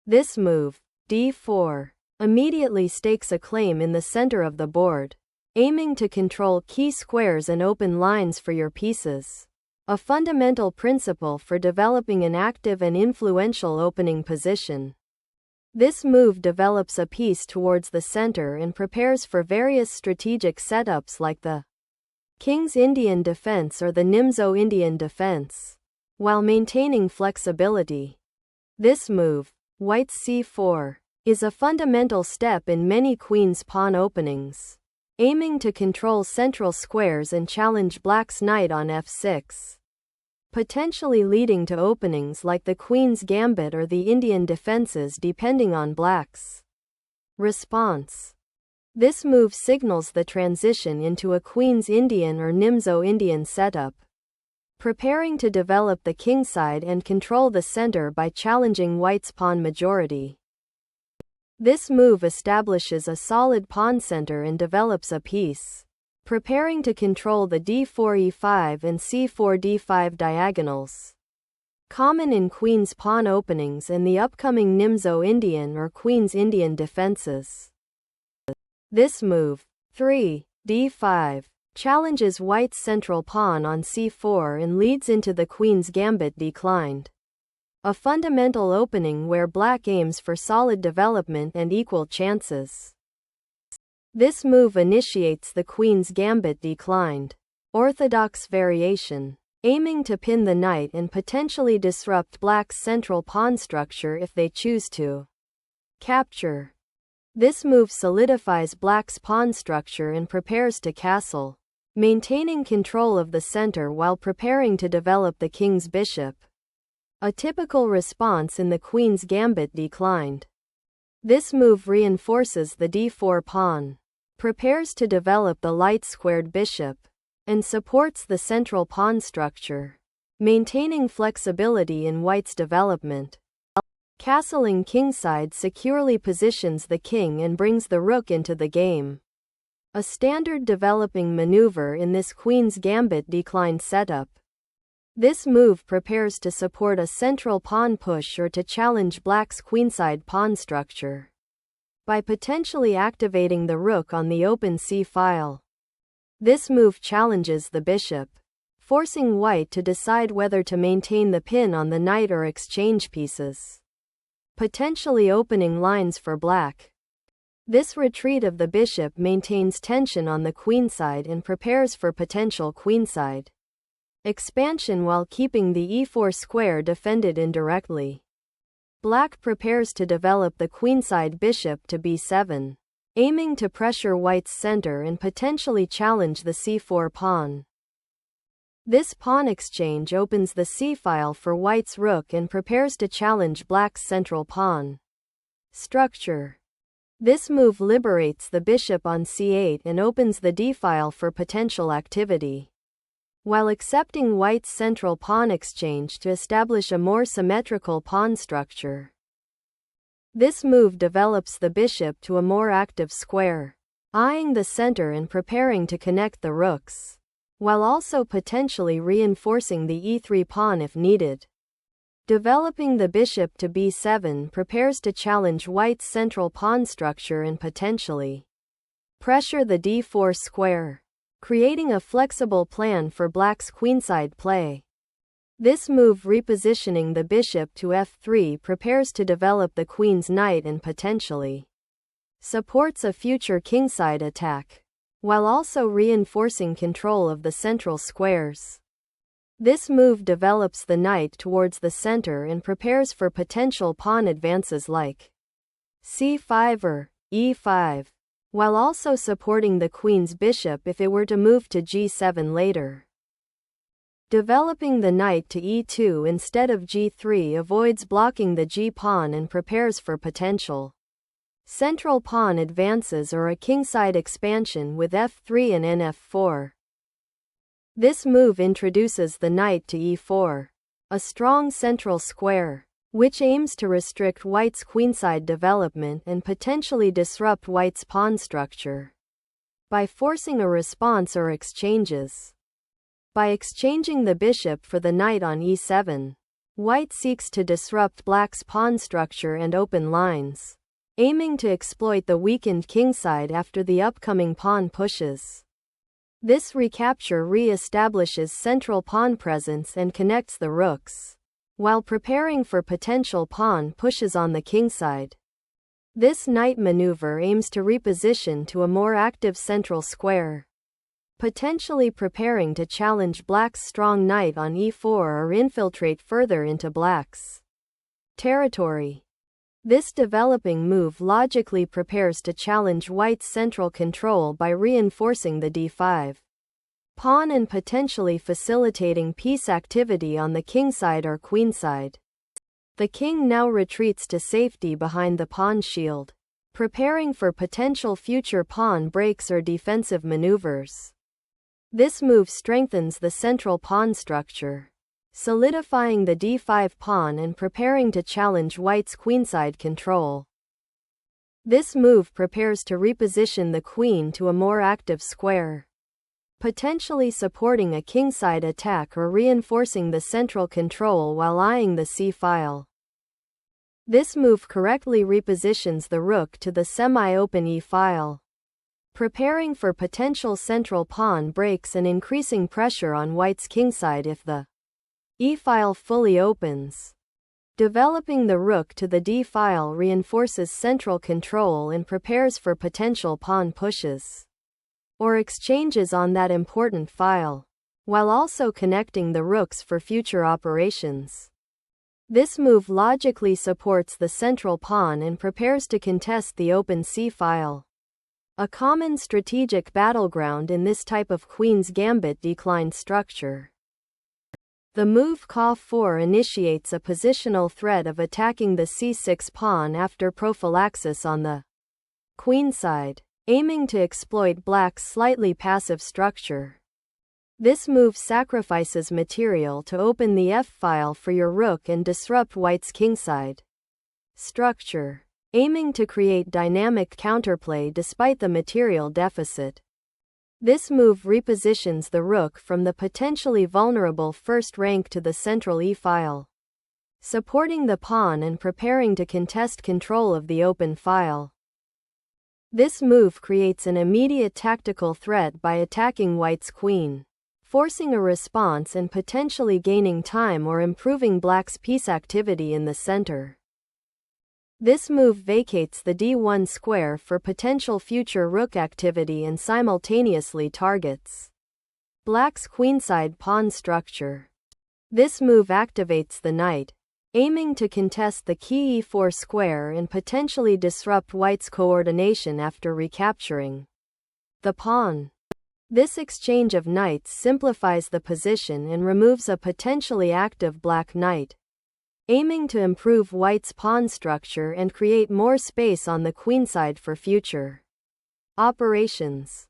This move, d4, immediately stakes a claim in the center of the board, aiming to control key squares and open lines for your pieces. A fundamental principle for developing an active and influential opening position. This move develops a piece towards the center and prepares for various strategic setups like the King's Indian defense or the Nimzo Indian defense, while maintaining flexibility. This move, White's c4, is a fundamental step in many Queen's pawn openings, aiming to control central squares and challenge Black's knight on f6, potentially leading to openings like the Queen's Gambit or the Indian defenses depending on Black's response. This move signals the transition into a Queen's Indian or Nimzo Indian setup, preparing to develop the kingside and control the center by challenging White's pawn majority. This move establishes a solid pawn center and develops a piece, preparing to control the d4 e5 and c4 d5 diagonals, common in Queen's pawn openings and the upcoming Nimzo Indian or Queen's Indian defenses. This move, 3, d5, challenges White's central pawn on c4 and leads into the Queen's Gambit declined, a fundamental opening where Black aims for solid development and equal chances. This move initiates the Queen's Gambit declined, orthodox variation, aiming to pin the knight and potentially disrupt Black's central pawn structure if they choose to capture. This move solidifies Black's pawn structure and prepares to castle, maintaining control of the center while preparing to develop the king's bishop. A typical response in the Queen's Gambit declined. This move reinforces the d4 pawn, prepares to develop the light-squared bishop, and supports the central pawn structure, maintaining flexibility in White's development. Castling kingside securely positions the king and brings the rook into the game. A standard developing maneuver in this Queen's Gambit declined setup. This move prepares to support a central pawn push or to challenge Black's queenside pawn structure, by potentially activating the rook on the open c-file. This move challenges the bishop, forcing White to decide whether to maintain the pin on the knight or exchange pieces, potentially opening lines for Black. This retreat of the bishop maintains tension on the queenside and prepares for potential queenside expansion while keeping the e4 square defended indirectly. Black prepares to develop the queenside bishop to b7, aiming to pressure White's center and potentially challenge the c4 pawn. This pawn exchange opens the c-file for White's rook and prepares to challenge Black's central pawn structure. This move liberates the bishop on c8 and opens the d-file for potential activity, while accepting White's central pawn exchange to establish a more symmetrical pawn structure. This move develops the bishop to a more active square, eyeing the center and preparing to connect the rooks, while also potentially reinforcing the e3 pawn if needed. Developing the bishop to b7 prepares to challenge White's central pawn structure and potentially pressure the d4 square, creating a flexible plan for Black's queenside play. This move repositioning the bishop to f3 prepares to develop the queen's knight and potentially supports a future kingside attack, while also reinforcing control of the central squares. This move develops the knight towards the center and prepares for potential pawn advances like c5 or e5, while also supporting the queen's bishop if it were to move to g7 later. Developing the knight to e2 instead of g3 avoids blocking the g-pawn and prepares for potential central pawn advances or a kingside expansion with f3 and nf4. This move introduces the knight to e4, a strong central square, which aims to restrict White's queenside development and potentially disrupt White's pawn structure by forcing a response or exchanges. By exchanging the bishop for the knight on e7, White seeks to disrupt black's pawn structure and open lines, aiming to exploit the weakened kingside after the upcoming pawn pushes. This recapture re-establishes central pawn presence and connects the rooks, while preparing for potential pawn pushes on the kingside. This knight maneuver aims to reposition to a more active central square, potentially preparing to challenge black's strong knight on e4 or infiltrate further into black's territory. This developing move logically prepares to challenge white's central control by reinforcing the d5 pawn and potentially facilitating piece activity on the kingside or queenside. The king now retreats to safety behind the pawn shield, preparing for potential future pawn breaks or defensive maneuvers. This move strengthens the central pawn structure, solidifying the d5 pawn and preparing to challenge white's queenside control. This move prepares to reposition the queen to a more active square, potentially supporting a kingside attack or reinforcing the central control while eyeing the c-file. This move correctly repositions the rook to the semi-open e-file, preparing for potential central pawn breaks and increasing pressure on white's kingside if the e-file fully opens. Developing the rook to the d-file reinforces central control and prepares for potential pawn pushes or exchanges on that important file, while also connecting the rooks for future operations. This move logically supports the central pawn and prepares to contest the open c-file, a common strategic battleground in this type of queen's gambit decline structure. The move Ka4 initiates a positional threat of attacking the c6 pawn after prophylaxis on the queenside, aiming to exploit black's slightly passive structure. This move sacrifices material to open the f-file for your rook and disrupt white's kingside structure, aiming to create dynamic counterplay despite the material deficit. This move repositions the rook from the potentially vulnerable first rank to the central e-file, supporting the pawn and preparing to contest control of the open file. This move creates an immediate tactical threat by attacking white's queen, forcing a response and potentially gaining time or improving black's piece activity in the center. This move vacates the d1 square for potential future rook activity and simultaneously targets black's queenside pawn structure. This move activates the knight, aiming to contest the key e4 square and potentially disrupt white's coordination after recapturing the pawn. This exchange of knights simplifies the position and removes a potentially active black knight, aiming to improve white's pawn structure and create more space on the queenside for future operations.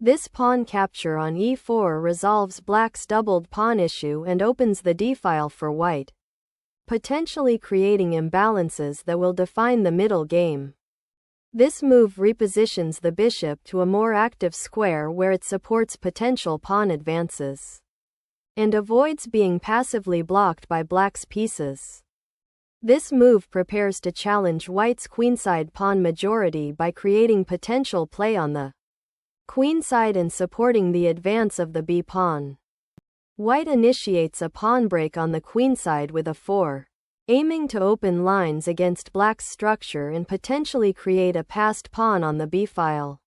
This pawn capture on e4 resolves black's doubled pawn issue and opens the d-file for white, potentially creating imbalances that will define the middle game. This move repositions the bishop to a more active square where it supports potential pawn advances and avoids being passively blocked by black's pieces. This move prepares to challenge white's queenside pawn majority by creating potential play on the queenside and supporting the advance of the b-pawn. White initiates a pawn break on the queenside with a4, aiming to open lines against black's structure and potentially create a passed pawn on the b-file.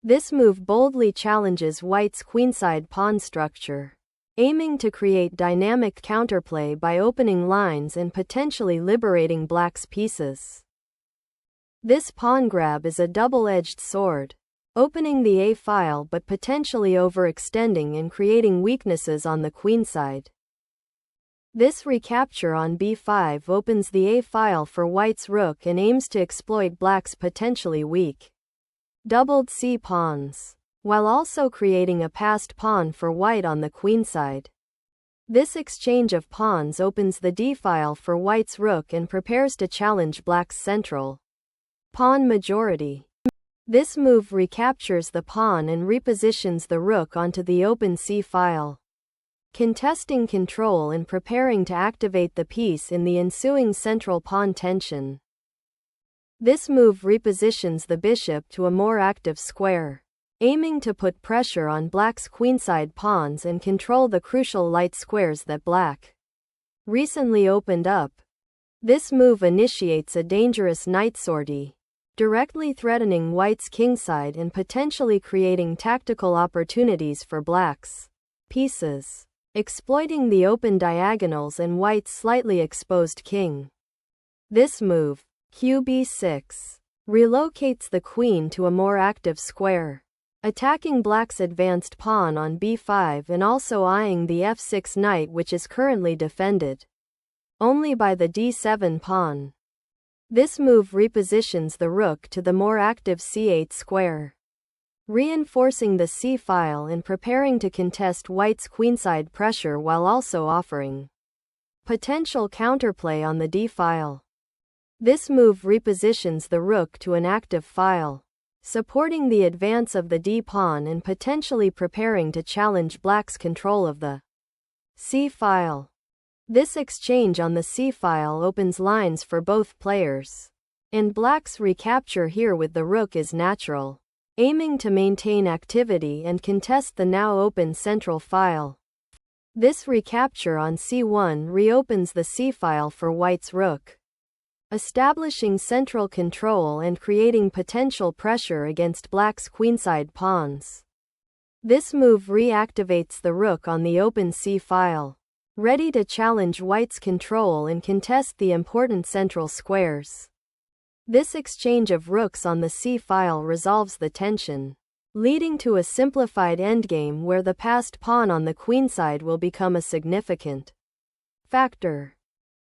This move boldly challenges white's queenside pawn structure, aiming to create dynamic counterplay by opening lines and potentially liberating black's pieces. This pawn grab is a double-edged sword, opening the a-file but potentially overextending and creating weaknesses on the queenside. This recapture on b5 opens the a-file for white's rook and aims to exploit black's potentially weak doubled c-pawns, while also creating a passed pawn for white on the queenside. This exchange of pawns opens the d-file for white's rook and prepares to challenge black's central pawn majority. This move recaptures the pawn and repositions the rook onto the open c-file, contesting control and preparing to activate the piece in the ensuing central pawn tension. This move repositions the bishop to a more active square, aiming to put pressure on black's queenside pawns and control the crucial light squares that black recently opened up. This move initiates a dangerous knight sortie, directly threatening white's kingside and potentially creating tactical opportunities for black's pieces, exploiting the open diagonals and white's slightly exposed king. This move, QB6, relocates the queen to a more active square, attacking black's advanced pawn on b5 and also eyeing the f6 knight, which is currently defended only by the d7 pawn. This move repositions the rook to the more active c8 square, reinforcing the c-file and preparing to contest white's queenside pressure while also offering potential counterplay on the d-file. This move repositions the rook to an active file, supporting the advance of the d-pawn and potentially preparing to challenge black's control of the c-file. This exchange on the c-file opens lines for both players, and black's recapture here with the rook is natural, aiming to maintain activity and contest the now open central file. This recapture on c1 reopens the c-file for white's rook, establishing central control and creating potential pressure against black's queenside pawns. This move reactivates the rook on the open c-file, ready to challenge white's control and contest the important central squares. This exchange of rooks on the c-file resolves the tension, leading to a simplified endgame where the passed pawn on the queenside will become a significant factor.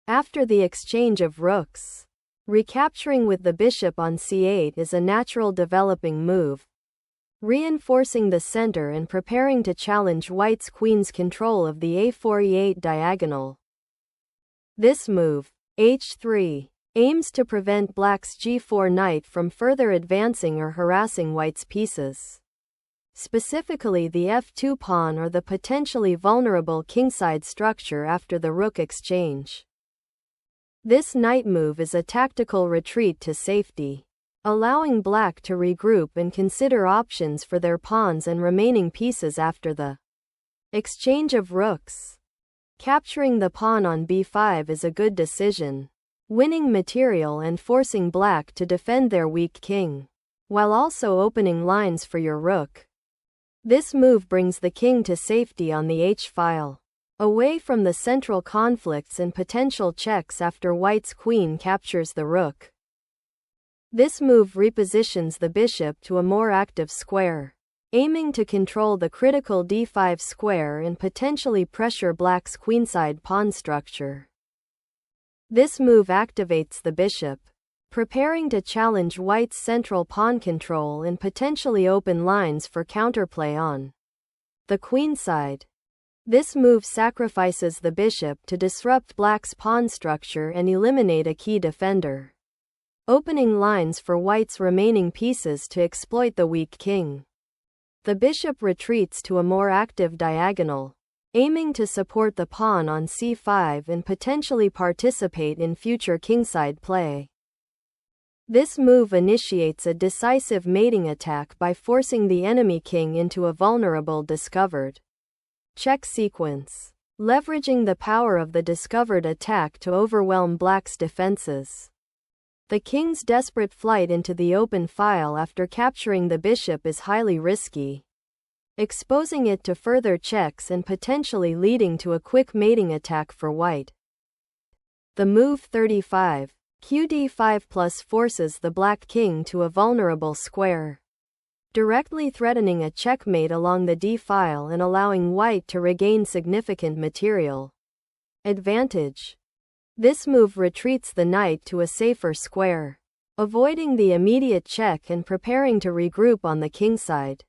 After the exchange of rooks, recapturing with the bishop on c8 is a natural developing move, reinforcing the center and preparing to challenge white's queen's control of the a4-e8 diagonal. This move, h3, aims to prevent black's g4 knight from further advancing or harassing white's pieces, specifically the f2 pawn or the potentially vulnerable kingside structure after the rook exchange. This knight move is a tactical retreat to safety, allowing black to regroup and consider options for their pawns and remaining pieces after the exchange of rooks. Capturing the pawn on b5 is a good decision, winning material and forcing black to defend their weak king, while also opening lines for your rook. This move brings the king to safety on the h-file, away from the central conflicts and potential checks after white's queen captures the rook. This move repositions the bishop to a more active square, aiming to control the critical d5 square and potentially pressure black's queenside pawn structure. This move activates the bishop, preparing to challenge white's central pawn control and potentially open lines for counterplay on the queenside. This move sacrifices the bishop to disrupt black's pawn structure and eliminate a key defender, opening lines for white's remaining pieces to exploit the weak king. The bishop retreats to a more active diagonal, aiming to support the pawn on c5 and potentially participate in future kingside play. This move initiates a decisive mating attack by forcing the enemy king into a vulnerable discovered check sequence, leveraging the power of the discovered attack to overwhelm black's defenses. The king's desperate flight into the open file after capturing the bishop is highly risky, exposing it to further checks and potentially leading to a quick mating attack for white. The move 35, qd5 forces the black king to a vulnerable square, directly threatening a checkmate along the d-file and allowing white to regain significant material advantage. This move retreats the knight to a safer square, avoiding the immediate check and preparing to regroup on the kingside.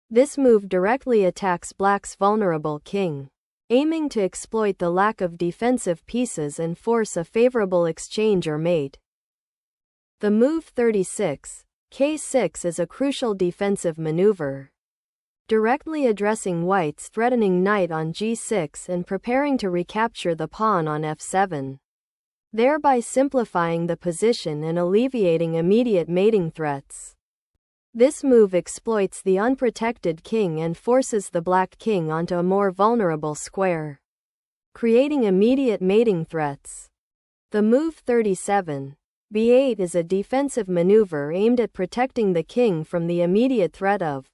This move directly attacks black's vulnerable king, aiming to exploit the lack of defensive pieces and force a favorable exchange or mate. The move 36, k6 is a crucial defensive maneuver. directly addressing white's threatening knight on g6 and preparing to recapture the pawn on f7, thereby simplifying the position and alleviating immediate mating threats. This move exploits the unprotected king and forces the black king onto a more vulnerable square, creating immediate mating threats. The move 37, b8 is a defensive maneuver aimed at protecting the king from the immediate threat of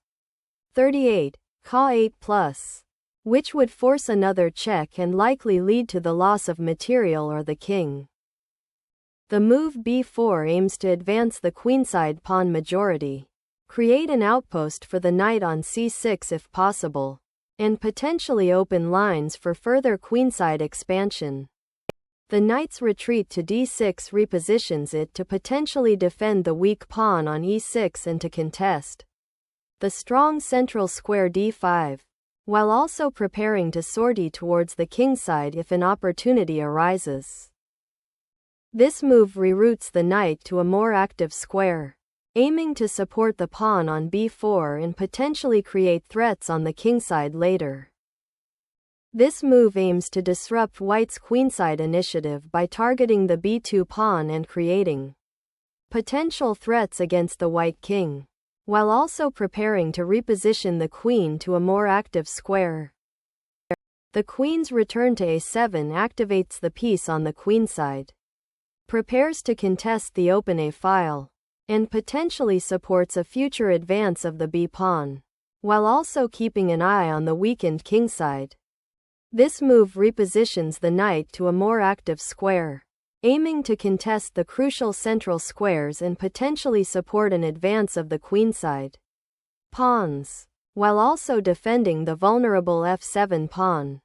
38, ca8+, which would force another check and likely lead to the loss of material or the king. The move b4 aims to advance the queenside pawn majority, create an outpost for the knight on c6 if possible, and potentially open lines for further queenside expansion. The knight's retreat to d6 repositions it to potentially defend the weak pawn on e6 and to contest the strong central square d5, while also preparing to sortie towards the kingside if an opportunity arises. This move reroutes the knight to a more active square, aiming to support the pawn on b4 and potentially create threats on the kingside later. This move aims to disrupt white's queenside initiative by targeting the b2 pawn and creating potential threats against the white king, while also preparing to reposition the queen to a more active square. The queen's return to a7 activates the piece on the queenside, prepares to contest the open a file, and potentially supports a future advance of the b-pawn, while also keeping an eye on the weakened kingside. This move repositions the knight to a more active square, aiming to contest the crucial central squares and potentially support an advance of the queenside pawns, while also defending the vulnerable f7 pawn.